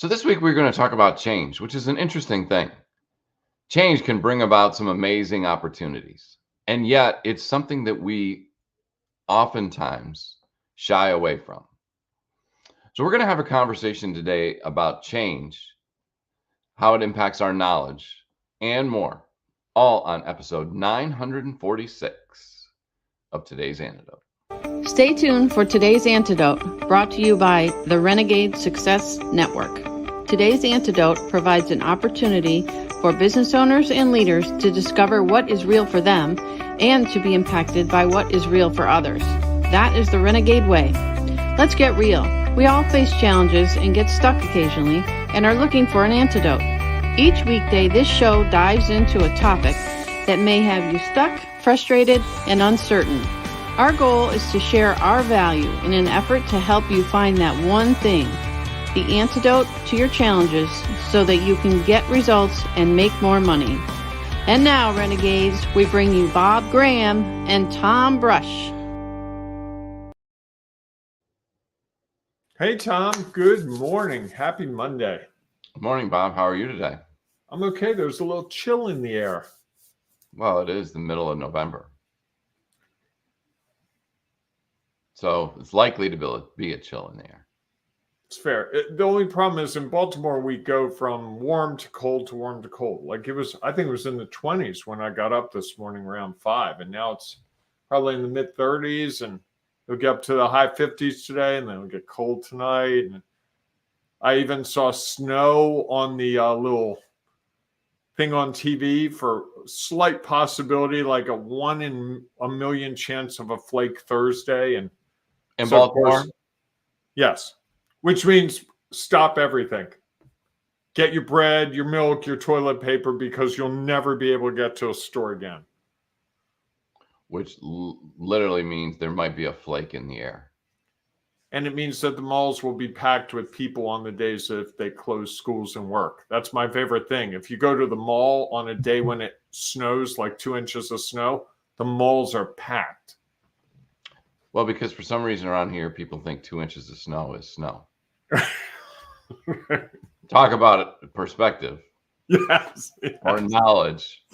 So, this week we're going to talk about change, which is an interesting thing. Change can bring about some amazing opportunities, and yet it's something that we oftentimes shy away from. So, we're going to have a conversation today about change, how it impacts our knowledge, and more, all on episode 946 of today's Antidote. Stay tuned for today's Antidote, brought to you by the Renegade Success Network. Today's Antidote provides an opportunity for business owners and leaders to discover what is real for them and to be impacted by what is real for others. That is the Renegade way. Let's get real. We all face challenges and get stuck occasionally and are looking for an antidote. Each weekday, this show dives into a topic that may have you stuck, frustrated, and uncertain. Our goal is to share our value in an effort to help you find that one thing, the antidote to your challenges, so that you can get results and make more money. And now, Renegades, we bring you Bob Graham and Tom Brush. Hey, Tom. Good morning. Happy Monday. Good morning, Bob. How are you today? I'm okay. There's a little chill in the air. Well, it is the middle of November. So it's likely to be a chill in the air. It's fair. The only problem is in Baltimore, we go from warm to cold to warm to cold. Like I think it was in the 20s when I got up this morning around 5. And now it's probably in the mid 30s. And it'll get up to the high 50s today. And then it'll get cold tonight. And I even saw snow on the little thing on TV for slight possibility, like a 1 in a million chance of a flake Thursday. And in Baltimore? Course, yes. Which means stop everything. Get your bread, your milk, your toilet paper, because you'll never be able to get to a store again. Which literally means there might be a flake in the air. And it means that the malls will be packed with people on the days that they close schools and work. That's my favorite thing. If you go to the mall on a day when it snows, like 2 inches of snow, the malls are packed. Well, because for some reason around here, people think 2 inches of snow is snow. Talk about it, perspective. Yes. Or knowledge.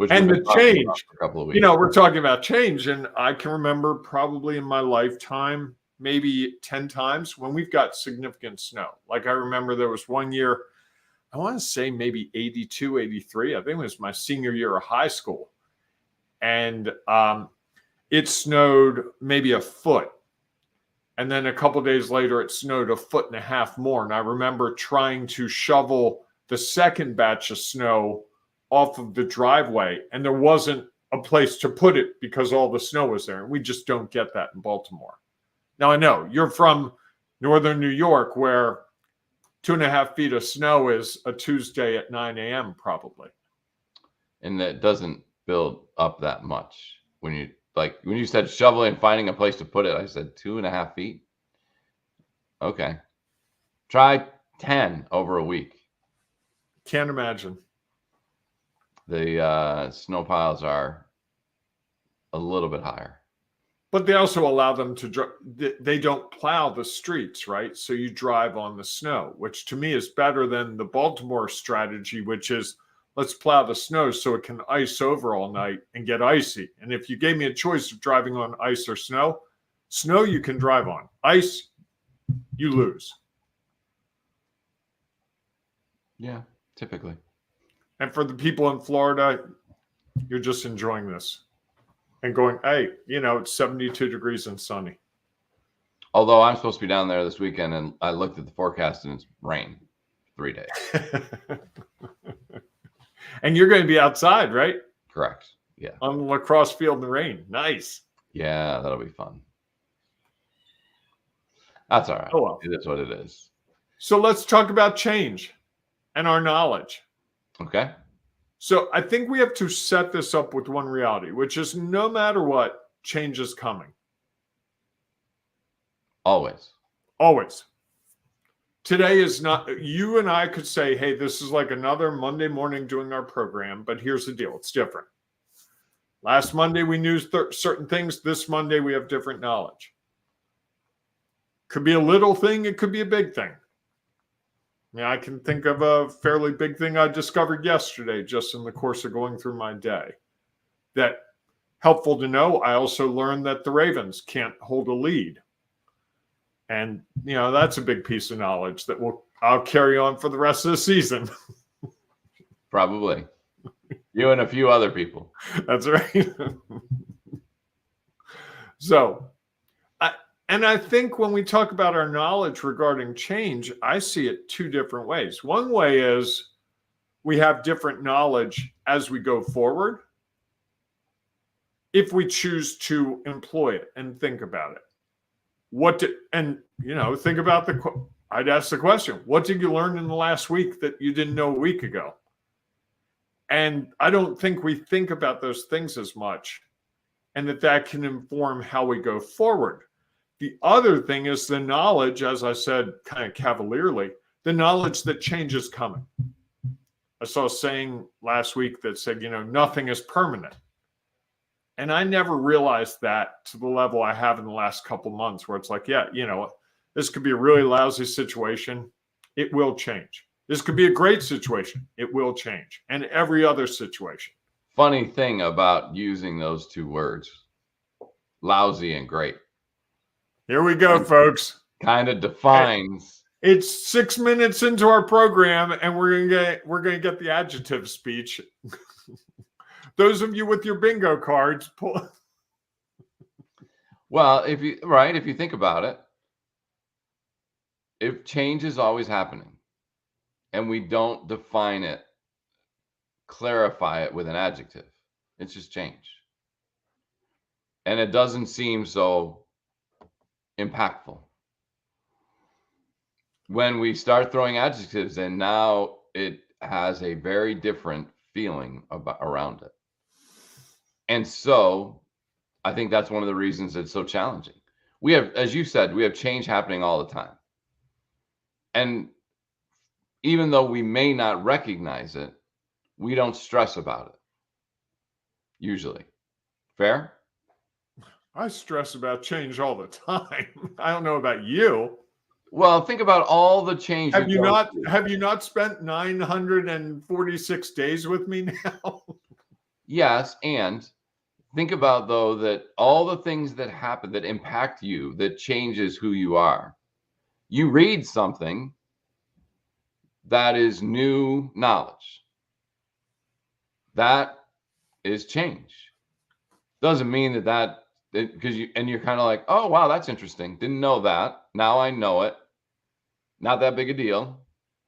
And the change. For a couple of weeks. You know, we're talking about change. And I can remember probably in my lifetime, maybe 10 times when we've got significant snow. Like I remember there was one year, I want to say maybe 82, 83. I think it was my senior year of high school. And it snowed maybe a foot. And then a couple of days later, it snowed 1.5 feet more. And I remember trying to shovel the second batch of snow off of the driveway. And there wasn't a place to put it because all the snow was there. And we just don't get that in Baltimore. Now, I know you're from northern New York, where 2.5 feet of snow is a Tuesday at 9 a.m. probably. And that doesn't build up that much. When you said shoveling and finding a place to put it, I said 2.5 feet. Okay. Try 10 over a week. Can't imagine. The snow piles are a little bit higher. But they also allow them to, they don't plow the streets, right? So you drive on the snow, which to me is better than the Baltimore strategy, which is let's plow the snow so it can ice over all night and get icy. And if you gave me a choice of driving on ice or snow you can drive on. Ice, you lose. Yeah, typically. And for the people in Florida, you're just enjoying this and going, hey, it's 72 degrees and sunny. Although I'm supposed to be down there this weekend, and I looked at the forecast and it's rain 3 days. And you're going to be outside, right? Correct. Yeah. On the lacrosse field in the rain. Nice. Yeah, that'll be fun. That's all right. Oh, well. It is what it is. So let's talk about change and our knowledge. Okay. So I think we have to set this up with one reality, which is no matter what, change is coming. Always. Always. Today is not, you and I could say, hey, this is like another Monday morning doing our program, but here's the deal. It's different. Last Monday, we knew certain things. This Monday, we have different knowledge. Could be a little thing. It could be a big thing. mean, I can think of a fairly big thing I discovered yesterday just in the course of going through my day. That helpful to know. I also learned that the Ravens can't hold a lead. And, that's a big piece of knowledge that I'll carry on for the rest of the season. Probably. You and a few other people. That's right. So, I think when we talk about our knowledge regarding change, I see it two different ways. One way is we have different knowledge as we go forward, if we choose to employ it and think about it. Think about I'd ask the question, what did you learn in the last week that you didn't know a week ago? And I don't think we think about those things as much, and that can inform how we go forward. The other thing is the knowledge, as I said, kind of cavalierly, the knowledge that change is coming. I saw a saying last week that said, nothing is permanent. And I never realized that to the level I have in the last couple months, where it's like, this could be a really lousy situation. It will change. This could be a great situation. It will change. And every other situation. Funny thing about using those two words, lousy and great. Here we go, folks. Kind of defines. It's 6 minutes into our program, and we're gonna get the adjective speech. Those of you with your bingo cards, pull. Well, if you think about it, if change is always happening and we don't define it, clarify it with an adjective, it's just change. And it doesn't seem so impactful. When we start throwing adjectives in, now it has a very different feeling around it. And so I think that's one of the reasons it's so challenging. We have, as you said, we have change happening all the time. And even though we may not recognize it, we don't stress about it. Usually. Fair? I stress about change all the time. I don't know about you. Well, think about all the change. Have you not spent 946 days with me now? Yes, and think about, though, that all the things that happen that impact you, that changes who you are. You read something that is new knowledge. That is change. Doesn't mean that because you're kind of like, oh wow, that's interesting. Didn't know that. Now I know it. Not that big a deal,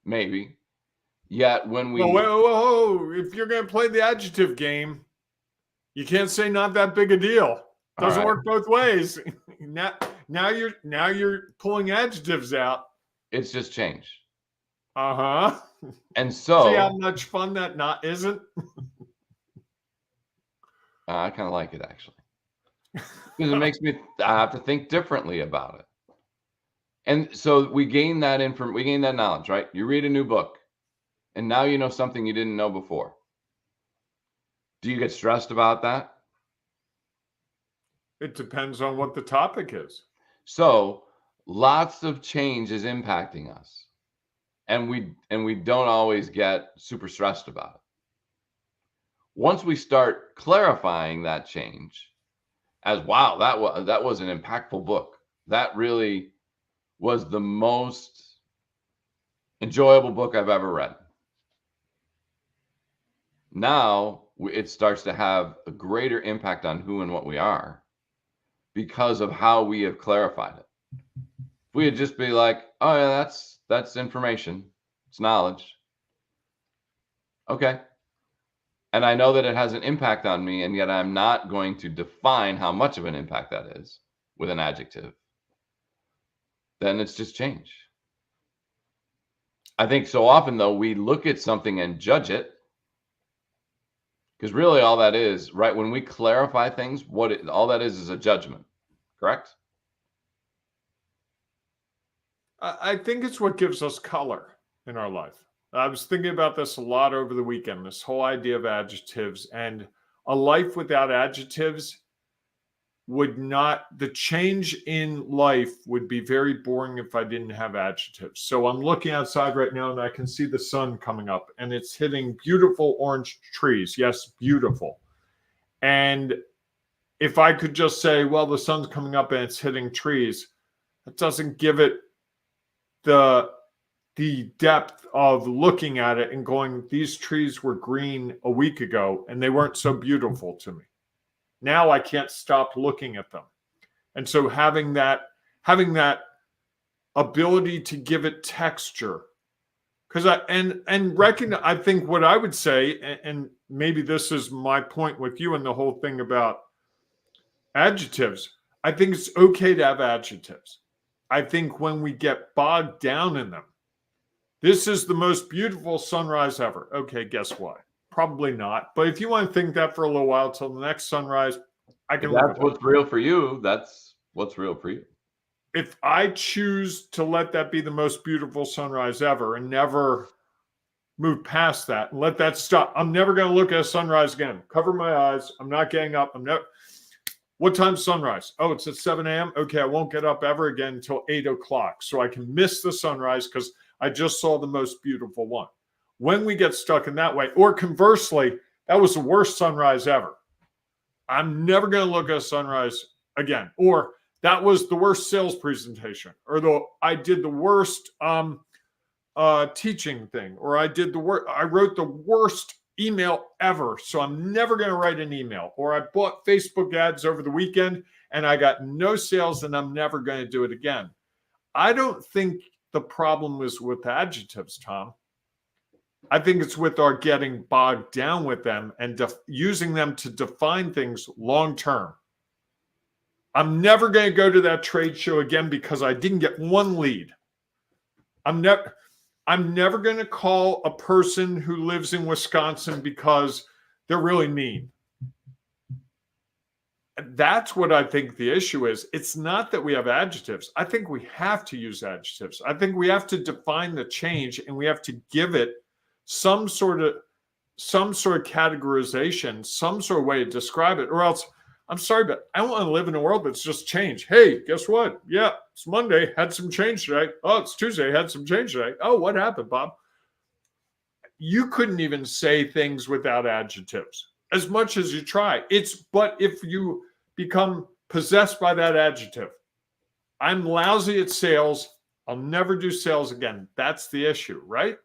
maybe. Yet when we whoa. If you're gonna play the adjective game, you can't say not that big a deal. Doesn't work both ways. Now you're pulling adjectives out. It's just change. Uh-huh. And so see how much fun that isn't? I kind of like it, actually. Because it makes me have to think differently about it. And so we gain that knowledge, right? You read a new book, and now you know something you didn't know before. Do you get stressed about that? It depends on what the topic is. So lots of change is impacting us. And we don't always get super stressed about it. Once we start clarifying that change as, wow, that was an impactful book. That really was the most enjoyable book I've ever read. Now it starts to have a greater impact on who and what we are because of how we have clarified it. If we had just be like, oh yeah, that's information, it's knowledge. Okay. And I know that it has an impact on me, and yet I'm not going to define how much of an impact that is with an adjective. Then it's just change. I think so often, though, we look at something and judge it, because really all that is, right, when we clarify things, all that is a judgment, correct? I think it's what gives us color in our life. I was thinking about this a lot over the weekend, this whole idea of adjectives, and a life without adjectives the change in life would be very boring if I didn't have adjectives. So I'm looking outside right now and I can see the sun coming up and it's hitting beautiful orange trees. Yes, beautiful. And if I could just say, well, the sun's coming up and it's hitting trees, that doesn't give it the depth of looking at it and going, these trees were green a week ago and they weren't so beautiful to me. Now I can't stop looking at them. And so having that ability to give it texture, because I think what I would say, and maybe this is my point with you and the whole thing about adjectives, I think it's okay to have adjectives. I think when we get bogged down in them, this is the most beautiful sunrise ever. Okay, guess what? Probably not. But if you want to think that for a little while till the next sunrise, I can. That's what's real for you. That's what's real for you. If I choose to let that be the most beautiful sunrise ever and never move past that and let that stop, I'm never going to look at a sunrise again. Cover my eyes. I'm not getting up. What time's sunrise? Oh, it's at 7 a.m. Okay, I won't get up ever again until 8 o'clock. So I can miss the sunrise because I just saw the most beautiful one. When we get stuck in that way, or conversely, that was the worst sunrise ever. I'm never going to look at a sunrise again. Or that was the worst sales presentation. Or I did the worst teaching thing. Or I wrote the worst email ever. So I'm never going to write an email. Or I bought Facebook ads over the weekend and I got no sales and I'm never going to do it again. I don't think the problem is with adjectives, Tom. I think it's with our getting bogged down with them and using them to define things long term. I'm never going to go to that trade show again because I didn't get one lead. I'm never going to call a person who lives in Wisconsin because they're really mean. That's what I think the issue is. It's not that we have adjectives. I think we have to use adjectives. I think we have to define the change and we have to give it some sort of categorization, some sort of way to describe it, or else, I'm sorry, but I don't want to live in a world that's just change. Hey, guess what? Yeah, it's Monday, had some change today. Oh, it's Tuesday, had some change today. Oh, what happened, Bob? You couldn't even say things without adjectives as much as you try. But if you become possessed by that adjective, I'm lousy at sales, I'll never do sales again. That's the issue, right?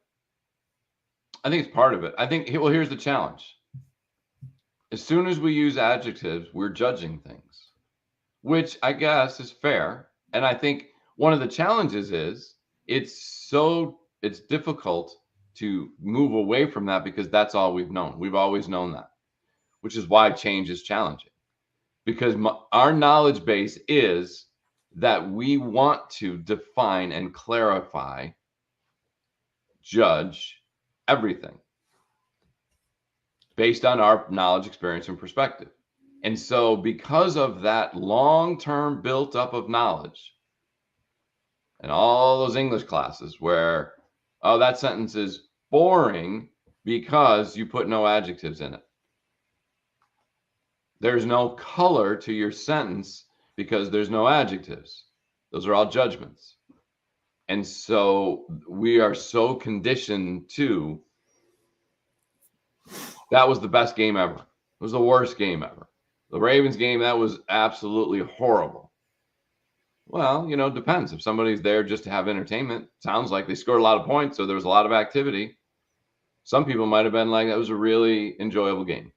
I think it's part of it. I think, well, here's the challenge. As soon as we use adjectives, we're judging things, which I guess is fair. And I think one of the challenges is it's difficult to move away from that because that's all we've known. We've always known that, which is why change is challenging, because our knowledge base is that we want to define and clarify, judge everything based on our knowledge, experience, and perspective. And so because of that long-term built up of knowledge and all those English classes where, oh, that sentence is boring because you put no adjectives in it. There's no color to your sentence because there's no adjectives. Those are all judgments. And so we are so conditioned to, that was the best game ever. It was the worst game ever. The Ravens game, that was absolutely horrible. Well, it depends. If somebody's there just to have entertainment, sounds like they scored a lot of points, so there was a lot of activity. Some people might have been like, that was a really enjoyable game.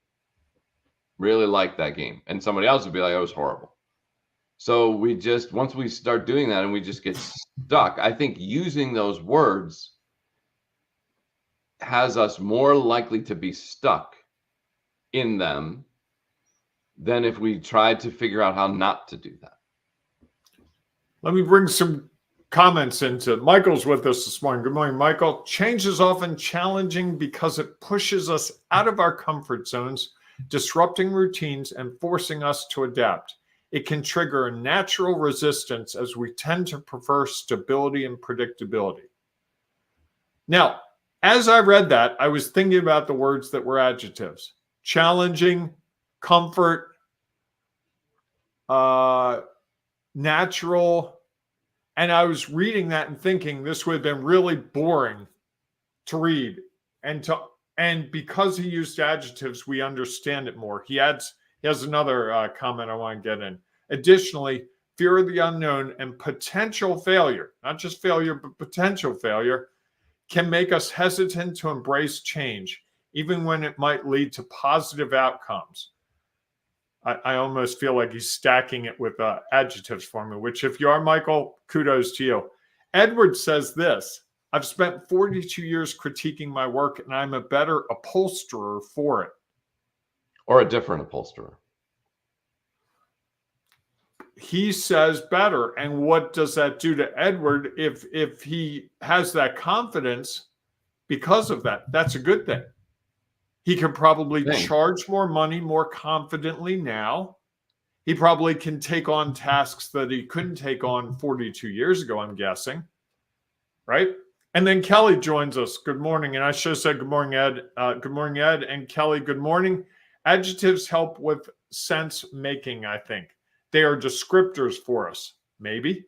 Really liked that game. And somebody else would be like, it was horrible. So once we start doing that and we just get stuck, I think using those words has us more likely to be stuck in them than if we tried to figure out how not to do that. Let me bring some comments into. Michael's with us this morning. Good morning, Michael. Change is often challenging because it pushes us out of our comfort zones, disrupting routines and forcing us to adapt. It can trigger a natural resistance as we tend to prefer stability and predictability. Now, as I read that, I was thinking about the words that were adjectives: challenging, comfort. natural. And I was reading that and thinking this would have been really boring to read. And because he used adjectives, we understand it more. He has another comment I want to get in. Additionally, fear of the unknown and potential failure, not just failure, but potential failure, can make us hesitant to embrace change, even when it might lead to positive outcomes. I almost feel like he's stacking it with adjectives for me, which if you are, Michael, kudos to you. Edward says this: I've spent 42 years critiquing my work and I'm a better upholsterer for it. Or a different upholsterer. He says better. And what does that do to Edward if he has that confidence because of that? That's a good thing. He can probably charge more money more confidently now. He probably can take on tasks that he couldn't take on 42 years ago, I'm guessing. Right? And then Kelly joins us. Good morning. And I should have said good morning, Ed. Good morning, Ed. And Kelly, good morning. Adjectives help with sense making, I think. They are descriptors for us. Maybe.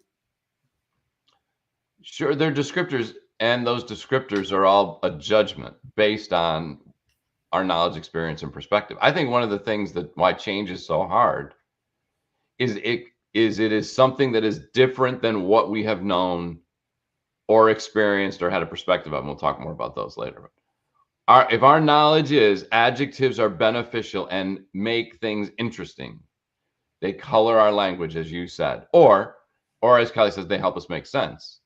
Sure, they're descriptors. And those descriptors are all a judgment based on our knowledge, experience, and perspective. I think one of the things that why change is so hard is it is something that is different than what we have known or experienced or had a perspective of. And we'll talk more about those later. If our knowledge is adjectives are beneficial and make things interesting, they color our language, as you said, or as Kelly says, they help us make sense.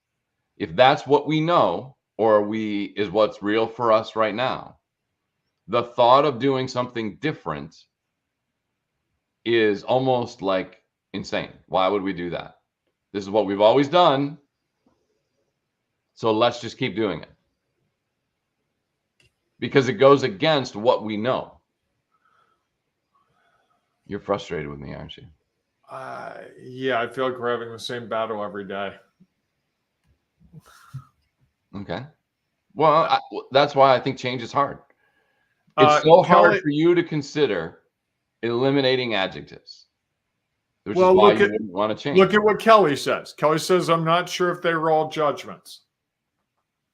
If that's what we know or is what's real for us right now, the thought of doing something different is almost like insane. Why would we do that? This is what we've always done. So let's just keep doing it. Because it goes against what we know. You're frustrated with me, aren't you? Yeah, I feel like we're having the same battle every day. Okay. Well, that's why I think change is hard. It's so hard for you to consider eliminating adjectives, which is why you wouldn't want to change. Look at what Kelly says. Kelly says, I'm not sure if they were all judgments.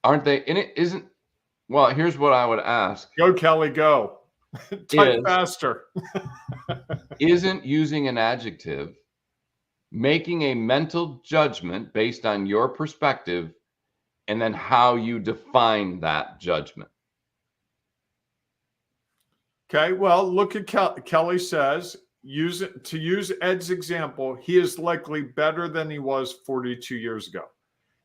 Aren't they? And it isn't. Well, here's what I would ask. Go, Kelly, go. Type faster. Isn't using an adjective making a mental judgment based on your perspective and then how you define that judgment? Okay, well, look at Kelly says, to use Ed's example, he is likely better than he was 42 years ago.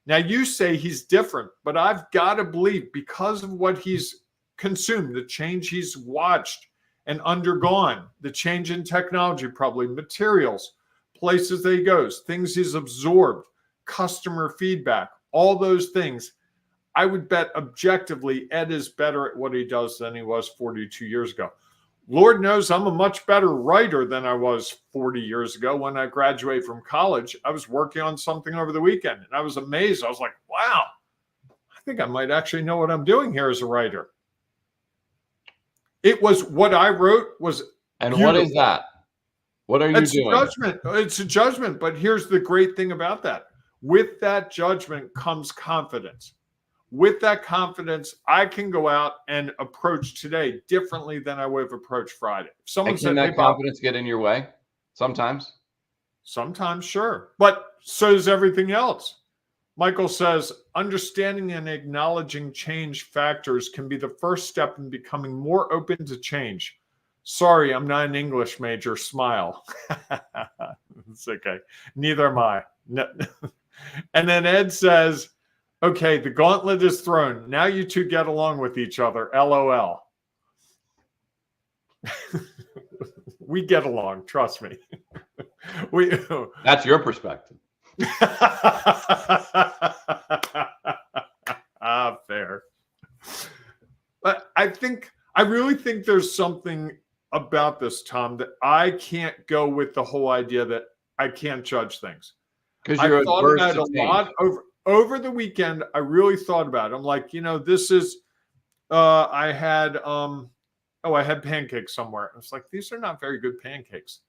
Now, you say he's different, but I've got to believe because of what he's consumed, the change he's watched and undergone, the change in technology, probably materials, places that he goes, things he's absorbed, customer feedback, all those things. I would bet objectively Ed is better at what he does than he was 42 years ago. Lord knows I'm a much better writer than I was 40 years ago. When I graduated from college, I was working on something over the weekend and I was amazed. I was like, wow, I think I might actually know what I'm doing here as a writer. It was what I wrote was And beautiful. What is that? What are you doing? It's a judgment. But here's the great thing about that. With that judgment comes confidence. With that confidence, I can go out and approach today differently than I would have approached Friday. If someone said, that confidence get in your way? Sometimes. Sometimes, sure. But so does everything else. Michael says, understanding and acknowledging change factors can be the first step in becoming more open to change. Sorry, I'm not an English major. Smile. It's okay. Neither am I. No. And then Ed says, okay, the gauntlet is thrown. Now you two get along with each other. LOL. We get along. Trust me. That's your perspective. Fair. But I really think there's something about this, Tom, that I can't go with the whole idea that I can't judge things. Because you're thought about it a lot over the weekend. I really thought about it. I'm like, this is. I had pancakes somewhere. I was like, these are not very good pancakes.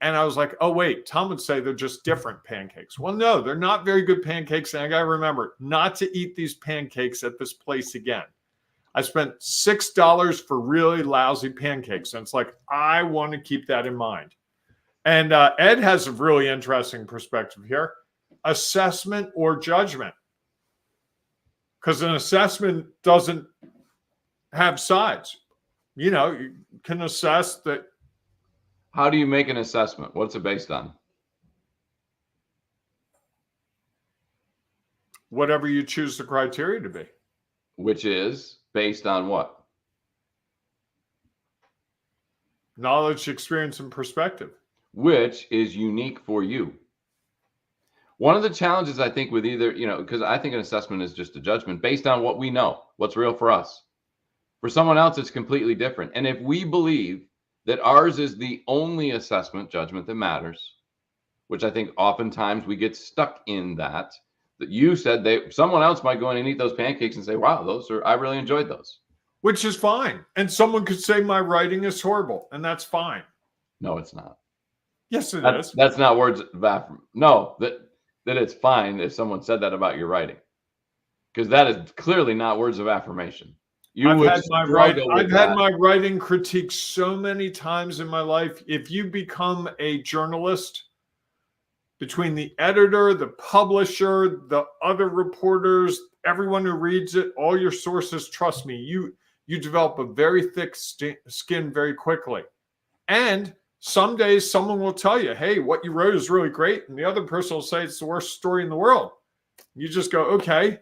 And I was like, oh, wait, Tom would say they're just different pancakes. Well, no, they're not very good pancakes. And I got to remember not to eat these pancakes at this place again. I spent $6 for really lousy pancakes. And it's like, I want to keep that in mind. And Ed has a really interesting perspective here. Assessment or judgment. Because an assessment doesn't have sides. You know, you can assess that. How do you make an assessment? What's it based on? Whatever you choose the criteria to be. Which is based on what? Knowledge, experience, and perspective. Which is unique for you. One of the challenges I think with either, because I think an assessment is just a judgment based on what we know, what's real for us. For someone else, it's completely different. And if we believe that ours is the only assessment judgment that matters, which I think oftentimes we get stuck in that you said someone else might go in and eat those pancakes and say, wow, I really enjoyed those. Which is fine. And someone could say my writing is horrible, and that's fine. No, it's not. Yes, it is. That's not words of affirmation. No, that it's fine if someone said that about your writing. Because that is clearly not words of affirmation. I've had my writing critiqued so many times in my life. If you become a journalist, between the editor, the publisher, the other reporters, everyone who reads it, all your sources, trust me, you develop a very thick skin very quickly. And some days someone will tell you, hey, what you wrote is really great. And the other person will say it's the worst story in the world. You just go, okay,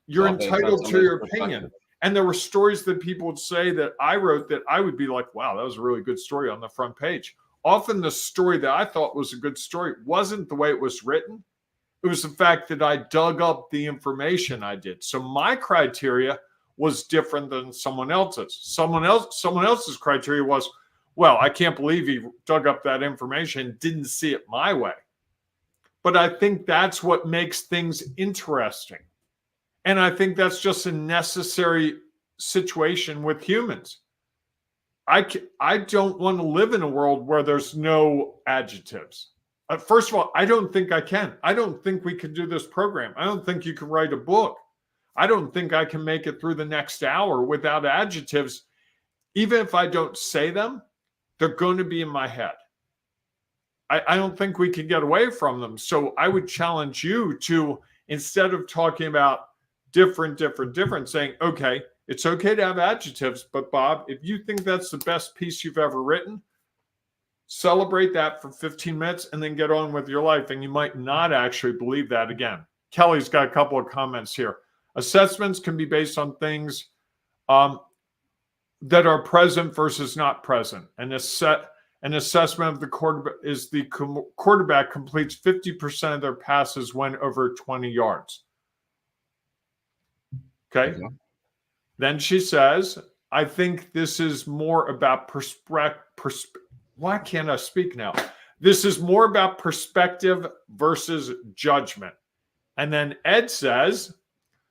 you're entitled to your opinion. And there were stories that people would say that I wrote that I would be like, wow, that was a really good story on the front page. Often the story that I thought was a good story wasn't the way it was written. It was the fact that I dug up the information I did. So my criteria was different than someone else's. Someone else's criteria was, well, I can't believe he dug up that information and didn't see it my way. But I think that's what makes things interesting. And I think that's just a necessary situation with humans. I don't want to live in a world where there's no adjectives. First of all, I don't think I can. I don't think we can do this program. I don't think you can write a book. I don't think I can make it through the next hour without adjectives. Even if I don't say them, they're going to be in my head. I don't think we can get away from them. So I would challenge you to, instead of talking about different, saying, okay, it's okay to have adjectives, but Bob, if you think that's the best piece you've ever written, celebrate that for 15 minutes and then get on with your life. And you might not actually believe that again. Kelly's got a couple of comments here. Assessments can be based on things that are present versus not present. An assessment of the quarterback is the quarterback completes 50% of their passes when over 20 yards. Okay. Mm-hmm. Then she says, I think this is more about why can't I speak now? This is more about perspective versus judgment. And then Ed says,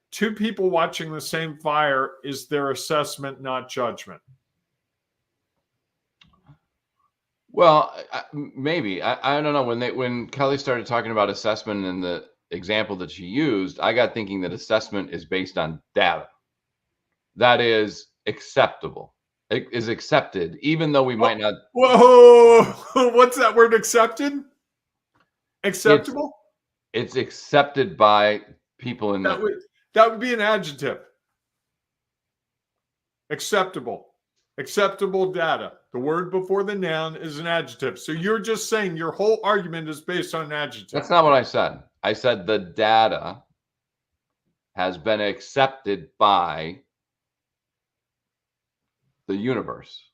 two people watching the same fire is their assessment, not judgment. Well, maybe. I don't know. When Kelly started talking about assessment and the example that she used, I got thinking that assessment is based on data. That is acceptable. It is accepted, even though we might not. Whoa! What's that word, accepted? Acceptable? It's accepted by people in that would be an adjective. Acceptable. Acceptable data. The word before the noun is an adjective. So you're just saying your whole argument is based on an adjective. That's not what I said. I said the data has been accepted by the universe.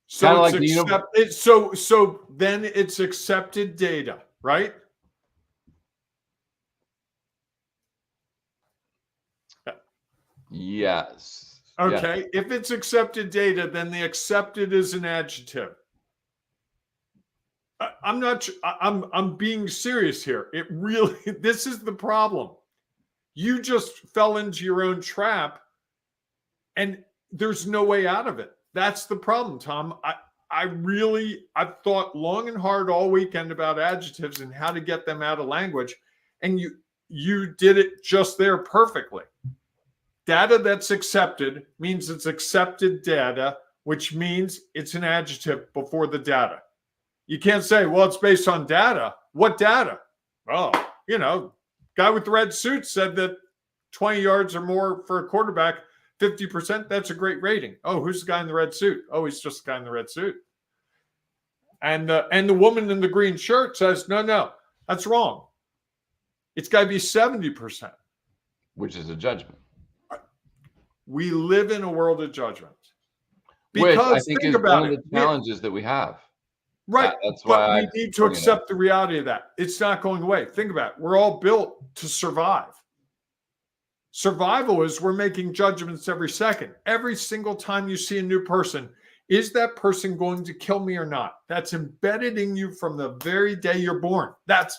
So like so then it's accepted data, right? Yes. Okay. Yes. If it's accepted data, then the accepted is an adjective. I'm being serious here. It really, this is the problem. You just fell into your own trap and there's no way out of it. That's the problem, Tom. I've thought long and hard all weekend about adjectives and how to get them out of language. And you did it just there perfectly. Data that's accepted means it's accepted data, which means it's an adjective before the data. You can't say, well, it's based on data. What data? Oh, guy with the red suit said that 20 yards or more for a quarterback, 50%, that's a great rating. Oh, who's the guy in the red suit? Oh, he's just the guy in the red suit. And the woman in the green shirt says, no, that's wrong. It's got to be 70%. Which is a judgment. We live in a world of judgment. Which I think is one of the challenges that we have. Right. That's why we need to accept the reality of that. It's not going away. Think about it. We're all built to survive. Survival is we're making judgments every second. Every single time you see a new person, is that person going to kill me or not? That's embedded in you from the very day you're born. That's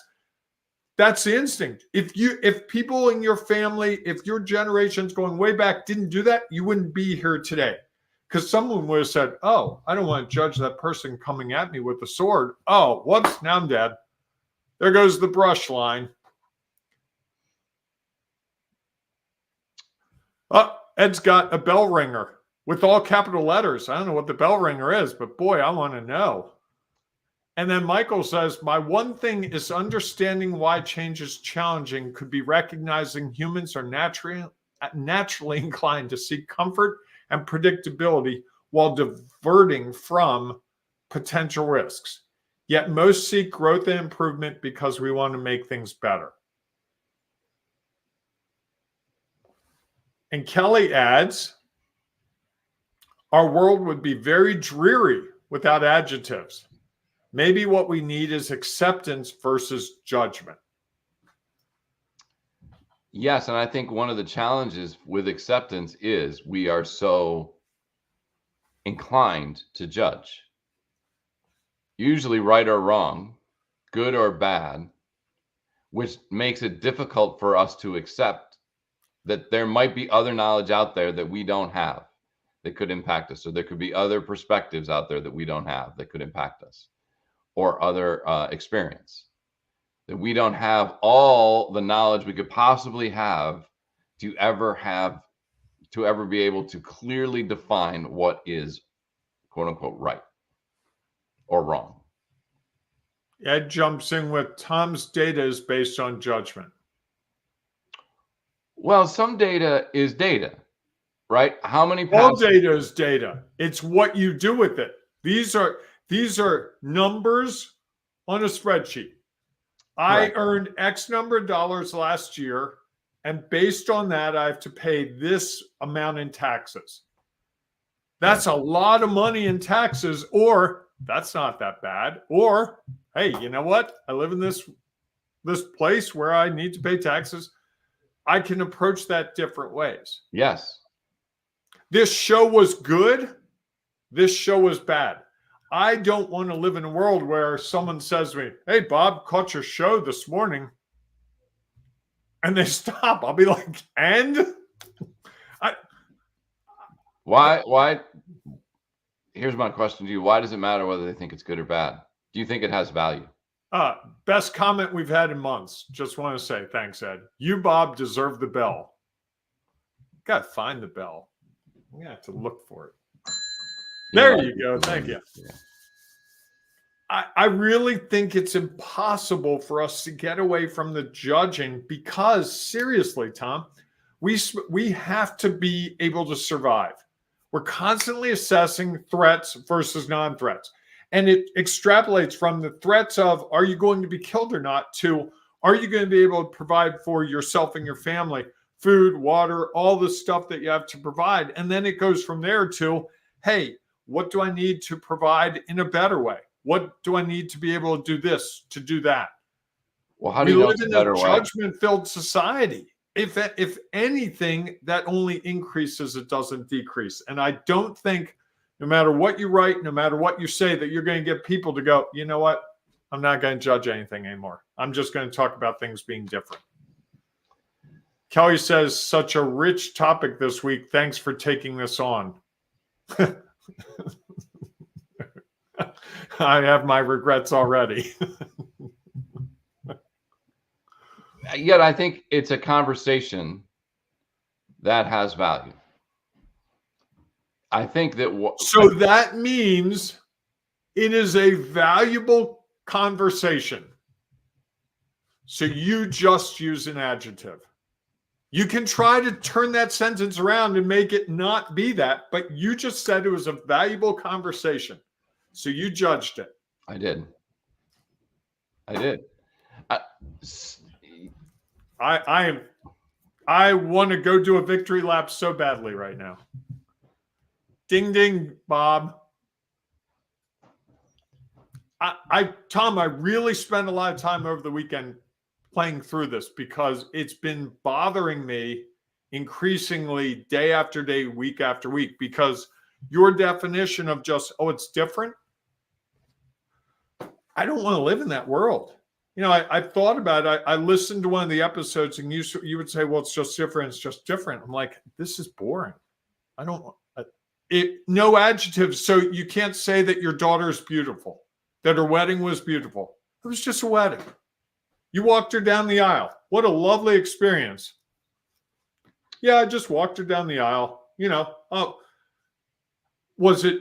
the instinct. If people in your family, if your generations going way back didn't do that, you wouldn't be here today. Because someone would have said, oh, I don't want to judge that person coming at me with a sword. Oh, whoops, now I'm dead. There goes the brush line. Oh, Ed's got a bell ringer with all capital letters. I don't know what the bell ringer is, but boy, I want to know. And then Michael says, my one thing is understanding why change is challenging could be recognizing humans are naturally inclined to seek comfort and predictability while diverting from potential risks. Yet most seek growth and improvement because we want to make things better. And Kelly adds, our world would be very dreary without adjectives. Maybe what we need is acceptance versus judgment. Yes, and I think one of the challenges with acceptance is we are so inclined to judge. Usually right or wrong, good or bad, which makes it difficult for us to accept that there might be other knowledge out there that we don't have that could impact us, or there could be other perspectives out there that we don't have that could impact us, or other experience. That we don't have all the knowledge we could possibly have to ever be able to clearly define what is quote unquote right or wrong. Ed jumps in with Tom's data is based on judgment. Well, some data is data, right? How many all data is data. It's what you do with it. These are numbers on a spreadsheet. I earned X number of dollars last year, and based on that, I have to pay this amount in taxes. That's a lot of money in taxes, or that's not that bad. Or, hey, you know what? I live in this place where I need to pay taxes. I can approach that different ways. Yes. This show was good. This show was bad. I don't want to live in a world where someone says to me, hey, Bob, caught your show this morning. And they stop. I'll be like, and? Why? Here's my question to you. Why does it matter whether they think it's good or bad? Do you think it has value? Best comment we've had in months. Just want to say thanks, Ed. You, Bob, deserve the bell. Got to find the bell. I'm going to have to look for it. There you go. Thank you. Yeah. I really think it's impossible for us to get away from the judging because, seriously, Tom, we have to be able to survive. We're constantly assessing threats versus non-threats. And it extrapolates from the threats of, are you going to be killed or not, to, are you going to be able to provide for yourself and your family, food, water, all the stuff that you have to provide. And then it goes from there to, hey, what do I need to provide in a better way? What do I need to be able to do this, to do that? Well, how do you know it's a better way? We live in a judgment-filled society. If anything, that only increases, it doesn't decrease. And I don't think no matter what you write, no matter what you say, that you're going to get people to go, you know what? I'm not going to judge anything anymore. I'm just going to talk about things being different. Kelly says, such a rich topic this week. Thanks for taking this on. I have my regrets already. Yet I think it's a conversation that has value. I think that so that means it is a valuable conversation. So you just use an adjective. You can try to turn that sentence around and make it not be that, but you just said it was a valuable conversation. So you judged it. I did. I want to go do a victory lap so badly right now. Ding, ding, Bob. Tom, I really spent a lot of time over the weekend playing through this because it's been bothering me increasingly day after day, week after week, because your definition of just, oh, it's different. I don't want to live in that world. You know, I thought about it. I listened to one of the episodes and you would say, well, it's just different. It's just different. I'm like, this is boring. I don't want it. No adjectives. So you can't say that your daughter is beautiful, that her wedding was beautiful. It was just a wedding. You walked her down the aisle. What a lovely experience. Yeah, I just walked her down the aisle. You know, oh, was it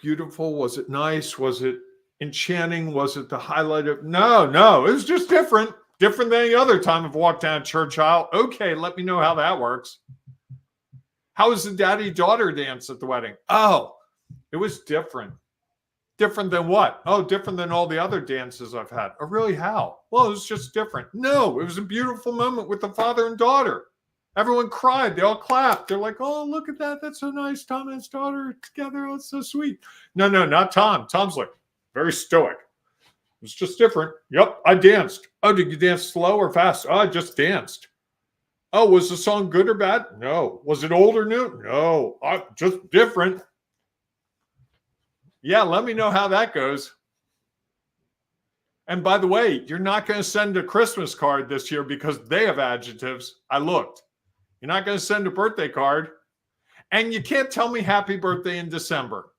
beautiful? Was it nice? Was it enchanting? Was it the highlight of? No, it was just different than any other time I've walked down a church aisle. Okay, let me know how that works. How was the daddy-daughter dance at the wedding? Oh, it was different. Different than what? Oh, different than all the other dances I've had. Oh, really? How? Well, it was just different. No, it was a beautiful moment with the father and daughter. Everyone cried. They all clapped. They're like, oh, look at that. That's so nice. Tom and his daughter together. Oh, it's so sweet. No, not Tom. Tom's like, very stoic. It's just different. Yep, I danced. Oh, did you dance slow or fast? Oh, I just danced. Oh, was the song good or bad? No. Was it old or new? No. Just different. Yeah, let me know how that goes. And by the way, you're not going to send a Christmas card this year because they have adjectives. I looked. You're not going to send a birthday card. And you can't tell me happy birthday in December.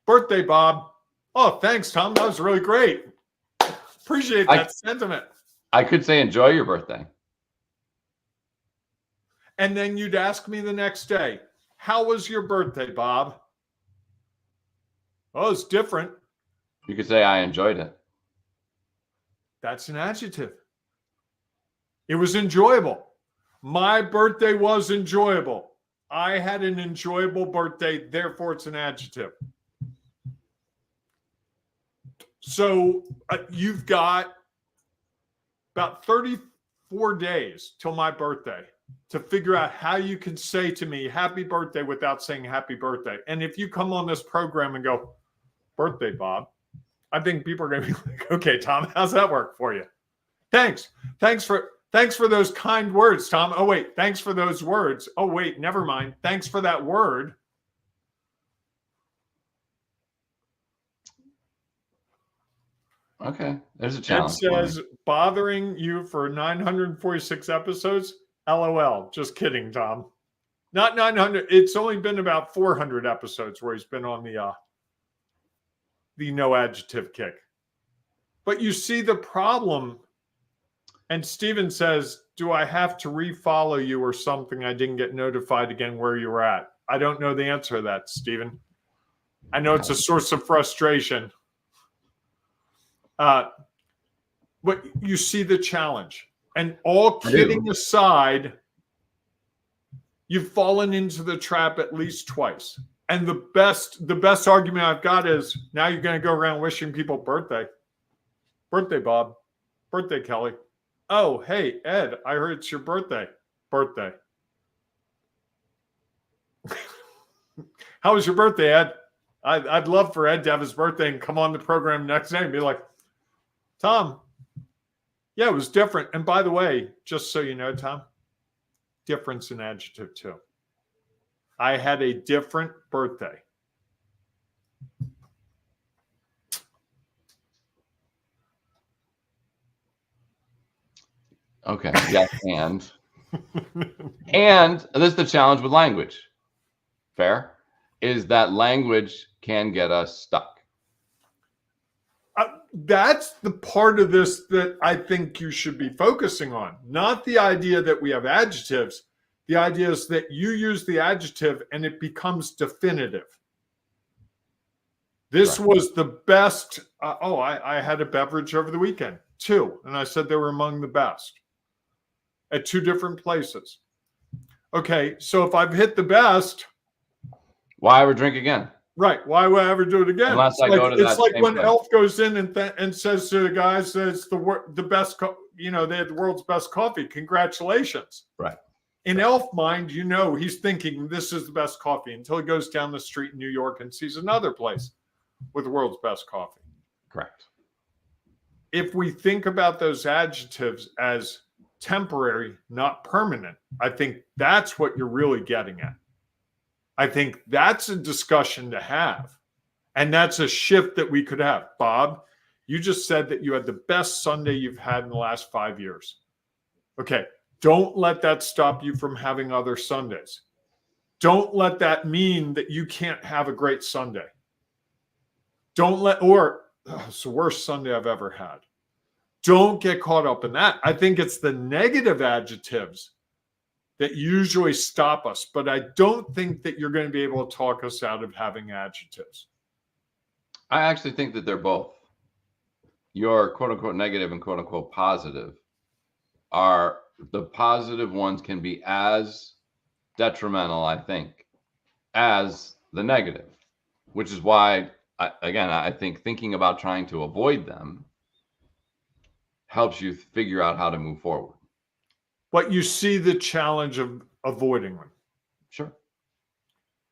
Birthday, Bob. Oh, thanks, Tom. That was really great. Appreciate that sentiment. I could say enjoy your birthday. And then you'd ask me the next day, how was your birthday, Bob? Oh, it's different. You could say I enjoyed it. That's an adjective. It was enjoyable. My birthday was enjoyable. I had an enjoyable birthday, therefore it's an adjective. So you've got about 34 days till my birthday to figure out how you can say to me happy birthday without saying happy birthday. And if you come on this program and go, birthday, Bob, I think people are going to be like, okay, Tom, how's that work for you? Thanks for those kind words, Tom. Oh, wait, thanks for those words. Oh, wait, never mind. Thanks for that word. Okay, there's a challenge. It says bothering you for 946 episodes. LOL. Just kidding, Tom. Not 900. It's only been about 400 episodes where he's been on the no adjective kick. But you see the problem. And Steven says, do I have to refollow you or something? I didn't get notified again where you were at. I don't know the answer to that, Steven. I know it's a source of frustration. But you see the challenge. And all kidding aside, you've fallen into the trap at least twice. And the best argument I've got is now you're going to go around wishing people birthday. Birthday, Bob. Birthday, Kelly. Oh, hey, Ed, I heard it's your birthday. Birthday. How was your birthday, Ed? I'd love for Ed to have his birthday and come on the program next day and be like, Tom, yeah, it was different. And by the way, just so you know, Tom, difference in adjective too. I had a different birthday. Okay. Yes, and this is the challenge with language. Fair? Is that language can get us stuck. that's the part of this that I think you should be focusing on, not the idea that we have adjectives. The idea is that you use the adjective and it becomes definitive. This was the best. I had a beverage over the weekend, 2, and I said they were among the best at 2 different places. Okay, so if I've hit the best, why ever drink again? Right. Why would I ever do it again? Unless I go to that it's like same when place. Elf goes in and says to the guys that it's the best, they had the world's best coffee. Congratulations. Right. In Elf mind, he's thinking this is the best coffee until he goes down the street in New York and sees another place with the world's best coffee. Correct. If we think about those adjectives as temporary, not permanent, I think that's what you're really getting at. I think that's a discussion to have. And that's a shift that we could have. Bob, you just said that you had the best Sunday you've had in the last 5 years. Okay. Don't let that stop you from having other Sundays. Don't let that mean that you can't have a great Sunday. It's the worst Sunday I've ever had. Don't get caught up in that. I think it's the negative adjectives that usually stop us, but I don't think that you're going to be able to talk us out of having adjectives. I actually think that they're both. Your quote unquote negative and quote unquote positive are the positive ones can be as detrimental, I think, as the negative, which is why, I think thinking about trying to avoid them helps you figure out how to move forward. But you see the challenge of avoiding them. Sure.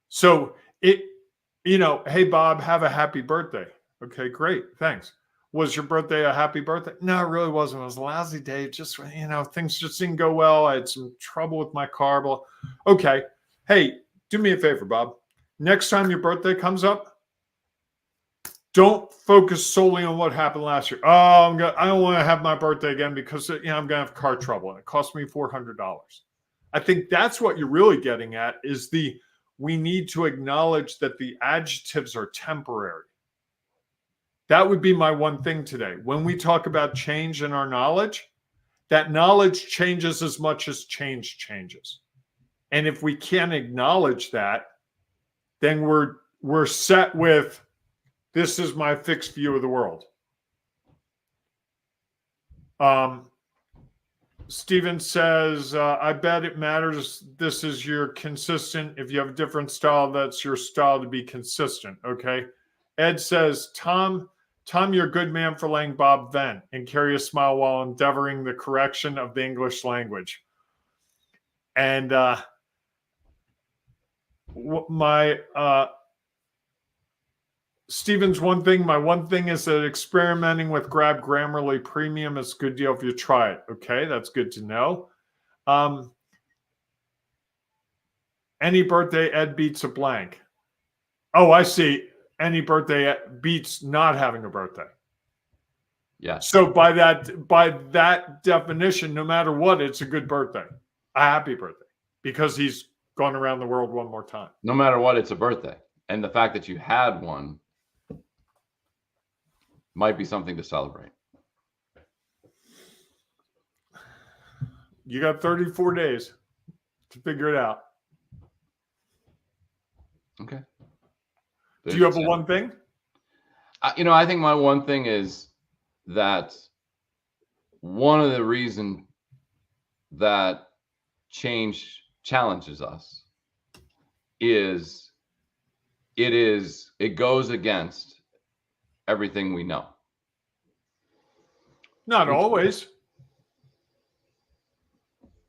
So hey, Bob, have a happy birthday. Okay, great. Thanks. Was your birthday a happy birthday? No, it really wasn't. It was a lousy day. Just, things just didn't go well. I had some trouble with my car. Okay. Hey, do me a favor, Bob. Next time your birthday comes up, don't focus solely on what happened last year. I don't want to have my birthday again because I'm going to have car trouble and it cost me $400. I think that's what you're really getting at is we need to acknowledge that the adjectives are temporary. That would be my one thing today. When we talk about change in our knowledge, that knowledge changes as much as change changes. And if we can't acknowledge that, then we're set with, this is my fixed view of the world. Steven says, I bet it matters. This is your consistent. If you have a different style, that's your style to be consistent. Okay. Ed says, Tom, you're a good man for letting Bob vent and carry a smile while endeavoring the correction of the English language. And Steven's my one thing is that experimenting with Grab Grammarly Premium is a good deal if you try it. Okay, that's good to know. Any birthday, Ed beats a blank. Oh, I see. Any birthday beats not having a birthday. Yeah. So by that definition, no matter what, it's a good birthday, a happy birthday, because he's gone around the world one more time. No matter what, it's a birthday. And the fact that you had one might be something to celebrate. You got 34 days to figure it out. Okay. Do you have a one thing? I think my one thing is that one of the reasons that change challenges us is it goes against everything we know. Not always.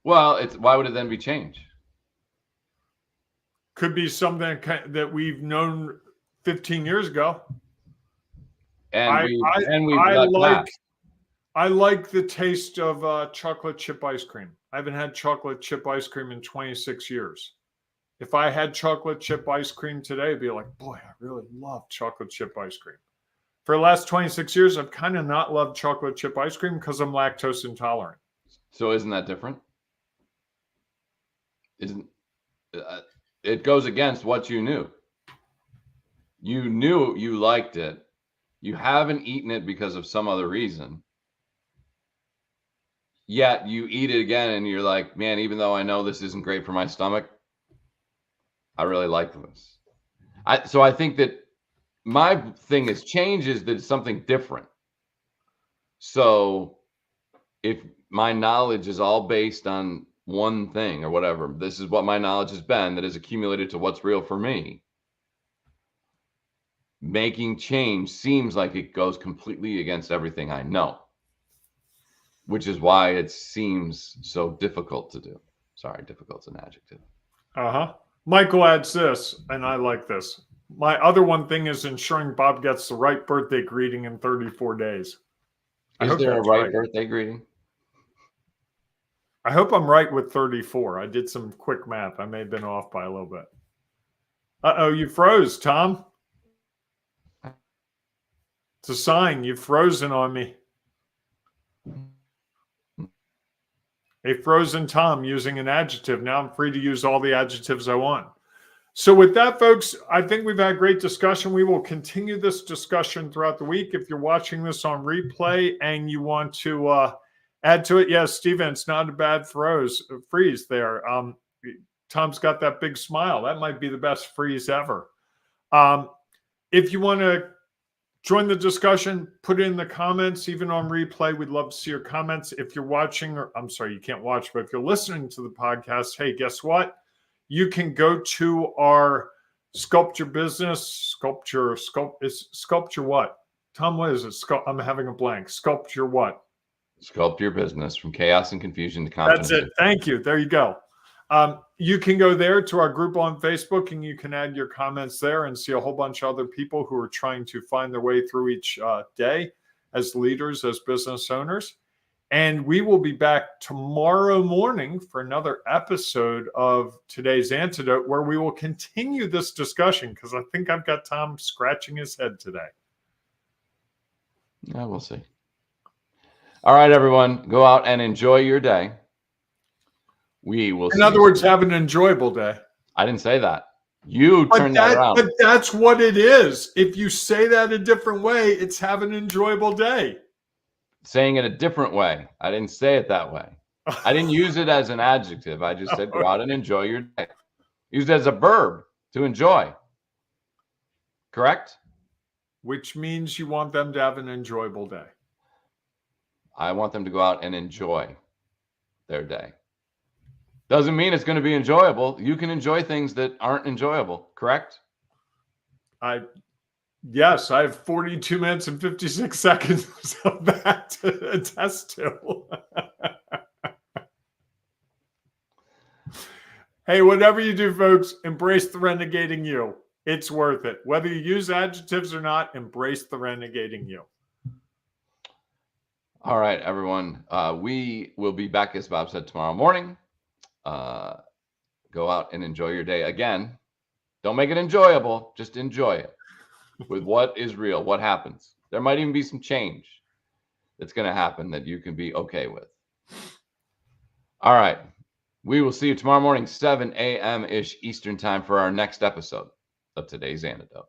Well, why would it then be change? Could be something that we've known 15 years ago. And I like the taste of chocolate chip ice cream. I haven't had chocolate chip ice cream in 26 years. If I had chocolate chip ice cream today, I'd be like, boy, I really love chocolate chip ice cream. For the last 26 years, I've kind of not loved chocolate chip ice cream because I'm lactose intolerant. So isn't that different? It goes against what you knew. You knew you liked it. You haven't eaten it because of some other reason. Yet you eat it again and you're like, man, even though I know this isn't great for my stomach, I really like this. So I think that my thing is change is that it's something different. So if my knowledge is all based on one thing or whatever, this is what my knowledge has been that is accumulated to what's real for me. Making change seems like it goes completely against everything I know, which is why it seems so difficult to do. Sorry, difficult's an adjective. Michael adds this, and I like this. My other one thing is ensuring Bob gets the right birthday greeting in 34 days. Is there a right birthday greeting? I hope I'm right with 34. I did some quick math. I may have been off by a little bit. Uh-oh, you froze, Tom. It's a sign. You've frozen on me. A frozen Tom using an adjective. Now I'm free to use all the adjectives I want. So with that, folks, I think we've had a great discussion. We will continue this discussion throughout the week. If you're watching this on replay and you want to add to it, yes, Steven, it's not a bad freeze there. Tom's got that big smile. That might be the best freeze ever. If you want to join the discussion, put it in the comments, even on replay. We'd love to see your comments. If you're watching, or I'm sorry, you can't watch, but if you're listening to the podcast, hey, guess what? You can go to our Sculpture what? Tom, what is it? I'm having a blank. Sculpture what? Sculpt your business from chaos and confusion to confidence. That's it. Thank you. There you go. You can go there to our group on Facebook and you can add your comments there and see a whole bunch of other people who are trying to find their way through each day as leaders, as business owners. And we will be back tomorrow morning for another episode of Today's Antidote, where we will continue this discussion because I think I've got Tom scratching his head today. Yeah, we'll see. All right, everyone, go out and enjoy your day. We will see. In other words, have an enjoyable day. I didn't say that. You turned that around. But that's what it is. If you say that a different way, it's have an enjoyable day. Saying it a different way. I didn't say it that way. I didn't use it as an adjective. I just said go out and enjoy your day. Used it as a verb, to enjoy. Correct? Which means you want them to have an enjoyable day. I want them to go out and enjoy their day. Doesn't mean it's going to be enjoyable. You can enjoy things that aren't enjoyable, correct? Yes, I have 42 minutes and 56 seconds of that to attest to. Hey, whatever you do, folks, embrace the renegating you. It's worth it. Whether you use adjectives or not, embrace the renegating you. All right, everyone. We will be back, as Bob said, tomorrow morning. Go out and enjoy your day. Again, don't make it enjoyable. Just enjoy it with what is real, what happens. There might even be some change that's going to happen that you can be okay with. All right. We will see you tomorrow morning, 7 a.m.-ish Eastern time for our next episode of Today's Antidote.